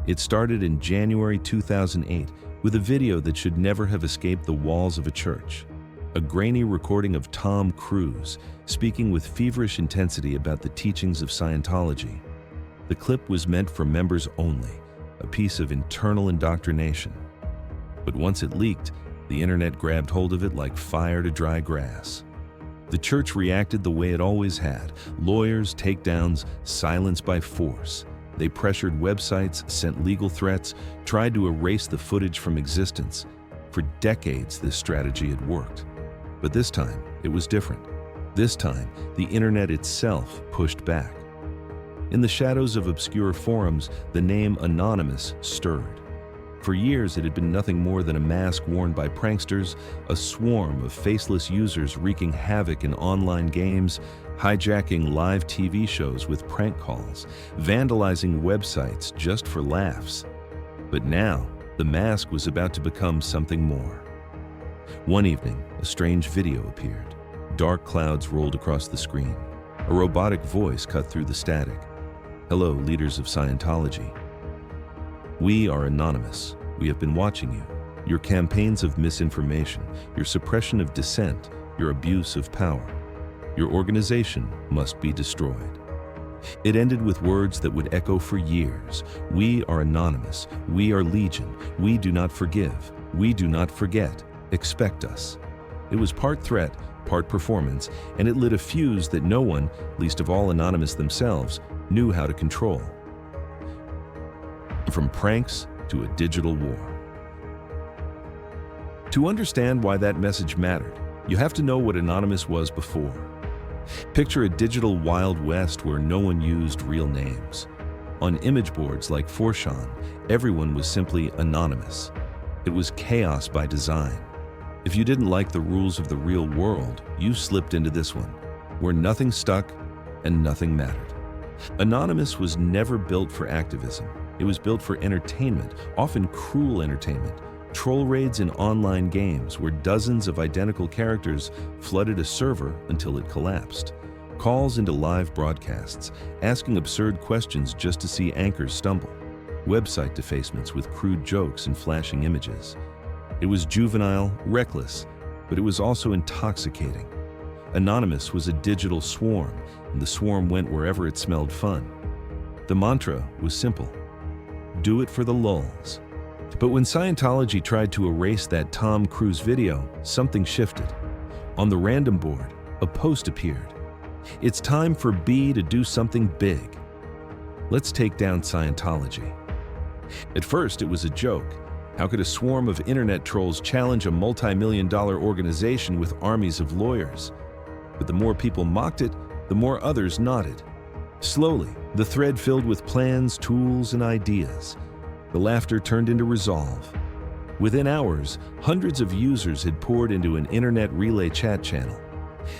It started in January 2008 with a video that should never have escaped the walls of a church. A grainy recording of Tom Cruise speaking with feverish intensity about the teachings of Scientology. The clip was meant for members only, a piece of internal indoctrination. But once it leaked, the internet grabbed hold of it like fire to dry grass. The church reacted the way it always had: lawyers, takedowns, silence by force. They pressured websites, sent legal threats, tried to erase the footage from existence. For decades, this strategy had worked. But this time, it was different. This time, the internet itself pushed back. In the shadows of obscure forums, the name Anonymous stirred. For years, it had been nothing more than a mask worn by pranksters, a swarm of faceless users wreaking havoc in online games, hijacking live TV shows with prank calls, vandalizing websites just for laughs. But now, the mask was about to become something more. One evening, a strange video appeared. Dark clouds rolled across the screen. A robotic voice cut through the static. "Hello, leaders of Scientology. We are anonymous. We have been watching you. Your campaigns of misinformation, your suppression of dissent, your abuse of power. Your organization must be destroyed." It ended with words that would echo for years. "We are anonymous. We are legion. We do not forgive. We do not forget. Expect us." It was part threat, part performance, and it lit a fuse that no one, least of all Anonymous themselves, knew how to control. From pranks to a digital war. To understand why that message mattered, you have to know what Anonymous was before. Picture a digital Wild West where no one used real names. On image boards like Forshawn, everyone was simply anonymous. It was chaos by design. If you didn't like the rules of the real world, you slipped into this one, where nothing stuck and nothing mattered. Anonymous was never built for activism. It was built for entertainment, often cruel entertainment. Troll raids in online games where dozens of identical characters flooded a server until it collapsed. Calls into live broadcasts, asking absurd questions just to see anchors stumble. Website defacements with crude jokes and flashing images. It was juvenile, reckless, but it was also intoxicating. Anonymous was a digital swarm, and the swarm went wherever it smelled fun. The mantra was simple: do it for the lulz. But when Scientology tried to erase that Tom Cruise video, something shifted. On the random board, a post appeared. "It's time for B to do something big. Let's take down Scientology." At first, it was a joke. How could a swarm of internet trolls challenge a multi-million-dollar organization with armies of lawyers? But the more people mocked it, the more others nodded. Slowly, the thread filled with plans, tools, and ideas. The laughter turned into resolve. Within hours, hundreds of users had poured into an internet relay chat channel.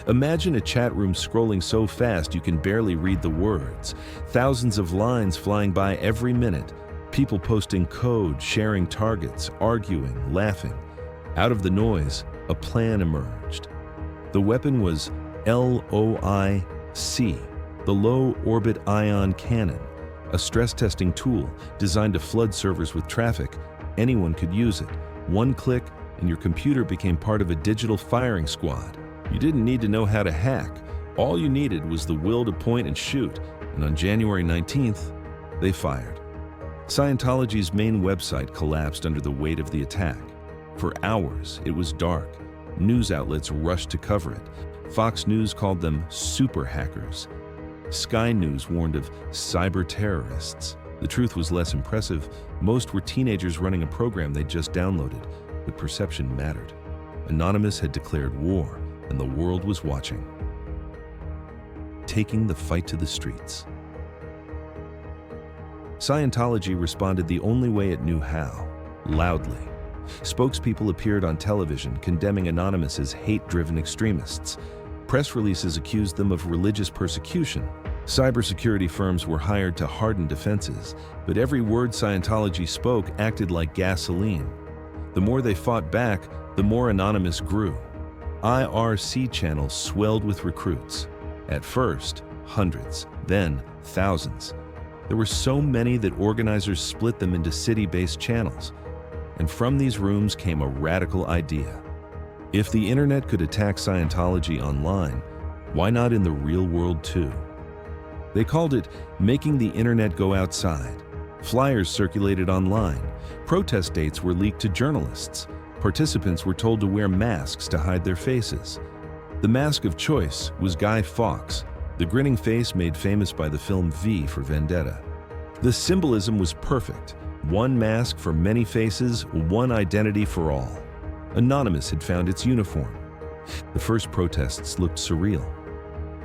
Imagine a chat room scrolling so fast you can barely read the words. Thousands of lines flying by every minute. People posting code, sharing targets, arguing, laughing. Out of the noise, a plan emerged. The weapon was LOIC, the Low Orbit Ion Cannon, a stress testing tool designed to flood servers with traffic. Anyone could use it. One click, and your computer became part of a digital firing squad. You didn't need to know how to hack. All you needed was the will to point and shoot, and on January 19th, they fired. Scientology's main website collapsed under the weight of the attack. For hours, it was dark. News outlets rushed to cover it. Fox News called them super hackers. Sky News warned of cyber terrorists. The truth was less impressive. Most were teenagers running a program they'd just downloaded, but perception mattered. Anonymous had declared war, and the world was watching. Taking the fight to the streets. Scientology responded the only way it knew how: loudly. Spokespeople appeared on television condemning Anonymous as hate-driven extremists. Press releases accused them of religious persecution. Cybersecurity firms were hired to harden defenses, but every word Scientology spoke acted like gasoline. The more they fought back, the more Anonymous grew. IRC channels swelled with recruits. At first, hundreds, then thousands. There were so many that organizers split them into city-based channels. And from these rooms came a radical idea. If the internet could attack Scientology online, why not in the real world too? They called it making the internet go outside. Flyers circulated online. Protest dates were leaked to journalists. Participants were told to wear masks to hide their faces. The mask of choice was Guy Fawkes, the grinning face made famous by the film V for Vendetta. The symbolism was perfect. One mask for many faces, one identity for all. Anonymous had found its uniform. The first protests looked surreal.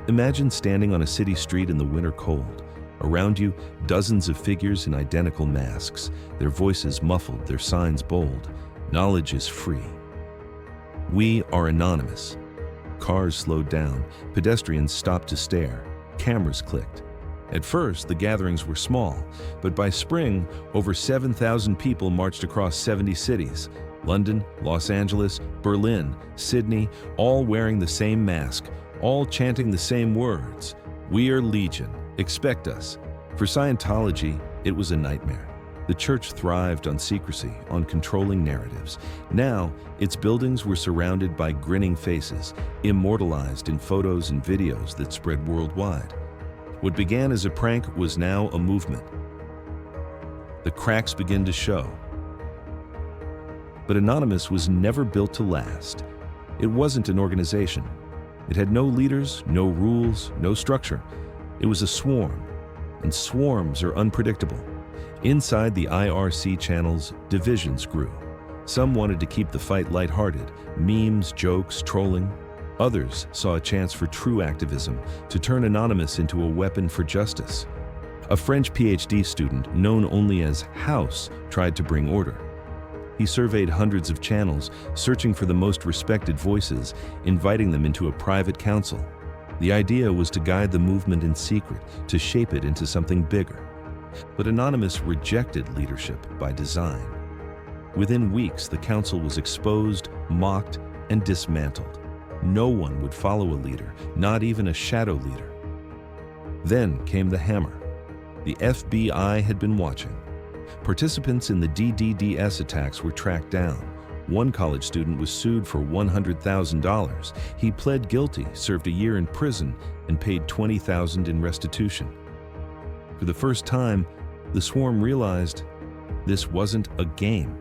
Imagine standing on a city street in the winter cold. Around you, dozens of figures in identical masks, their voices muffled, their signs bold. Knowledge is free. We are anonymous. Cars slowed down, pedestrians stopped to stare, cameras clicked. At first, the gatherings were small, but by spring, over 7,000 people marched across 70 cities. London, Los Angeles, Berlin, Sydney, all wearing the same mask, all chanting the same words. We are Legion. Expect us. For Scientology, it was a nightmare. The church thrived on secrecy, on controlling narratives. Now, its buildings were surrounded by grinning faces, immortalized in photos and videos that spread worldwide. What began as a prank was now a movement. The cracks began to show. But Anonymous was never built to last. It wasn't an organization. It had no leaders, no rules, no structure. It was a swarm, and swarms are unpredictable. Inside the IRC channels, divisions grew. Some wanted to keep the fight lighthearted, memes, jokes, trolling. Others saw a chance for true activism, to turn Anonymous into a weapon for justice. A French PhD student, known only as House, tried to bring order. He surveyed hundreds of channels, searching for the most respected voices, inviting them into a private council. The idea was to guide the movement in secret, to shape it into something bigger. But Anonymous rejected leadership by design. Within weeks, the council was exposed, mocked, and dismantled. No one would follow a leader, not even a shadow leader. Then came the hammer. The FBI had been watching. Participants in the DDDS attacks were tracked down. One college student was sued for $100,000. He pled guilty, served a year in prison, and paid $20,000 in restitution. For the first time, the swarm realized this wasn't a game.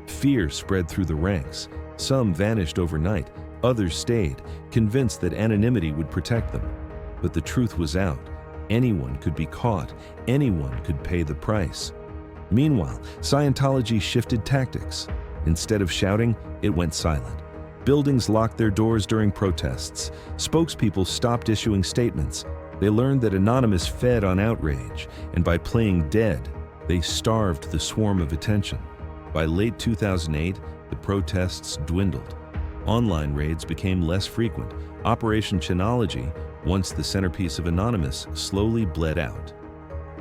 Fear spread through the ranks. Some vanished overnight, others stayed, convinced that anonymity would protect them. But the truth was out. Anyone could be caught. Anyone could pay the price. Meanwhile, Scientology shifted tactics. Instead of shouting, it went silent. Buildings locked their doors during protests. Spokespeople stopped issuing statements. They learned that Anonymous fed on outrage, and by playing dead, they starved the swarm of attention. By late 2008, the protests dwindled. Online raids became less frequent. Operation Chanology, once the centerpiece of Anonymous, slowly bled out.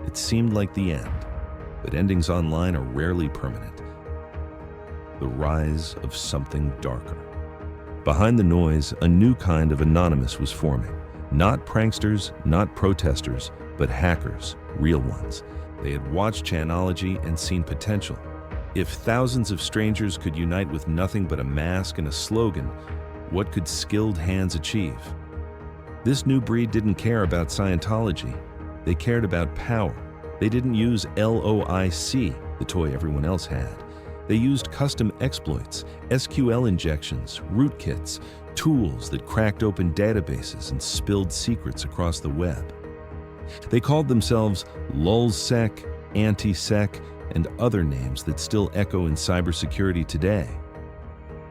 It seemed like the end, but endings online are rarely permanent. The rise of something darker. Behind the noise, a new kind of Anonymous was forming. Not pranksters, not protesters, but hackers, real ones. They had watched Chanology and seen potential. If thousands of strangers could unite with nothing but a mask and a slogan, what could skilled hands achieve? This new breed didn't care about Scientology. They cared about power. They didn't use LOIC, the toy everyone else had. They used custom exploits, SQL injections, rootkits, tools that cracked open databases and spilled secrets across the web. They called themselves lulzsec, anti-sec, and other names that still echo in cybersecurity today.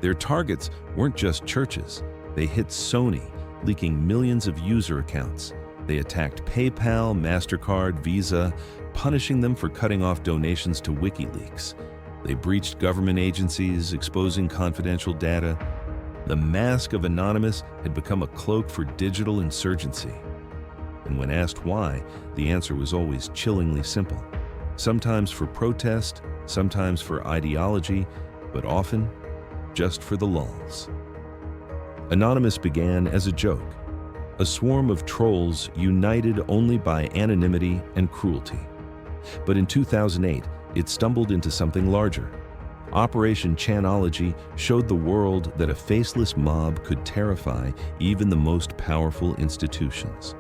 Their targets weren't just churches. They hit Sony, leaking millions of user accounts. They attacked PayPal, MasterCard, Visa, punishing them for cutting off donations to WikiLeaks. They breached government agencies, exposing confidential data. The mask of Anonymous had become a cloak for digital insurgency. And when asked why, the answer was always chillingly simple. Sometimes for protest, sometimes for ideology, but often just for the lulz. Anonymous began as a joke. A swarm of trolls united only by anonymity and cruelty. But in 2008, it stumbled into something larger. Operation Chanology showed the world that a faceless mob could terrify even the most powerful institutions.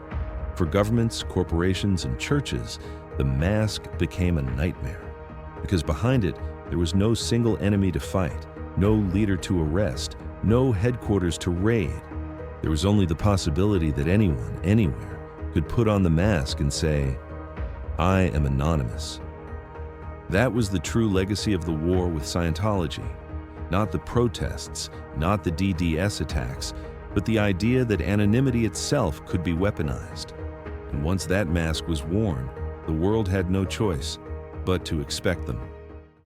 For governments, corporations, and churches, the mask became a nightmare. Because behind it, there was no single enemy to fight, no leader to arrest, no headquarters to raid. There was only the possibility that anyone, anywhere, could put on the mask and say, "I am anonymous." That was the true legacy of the war with Scientology. Not the protests, not the DDS attacks, but the idea that anonymity itself could be weaponized. And once that mask was worn, the world had no choice but to expect them.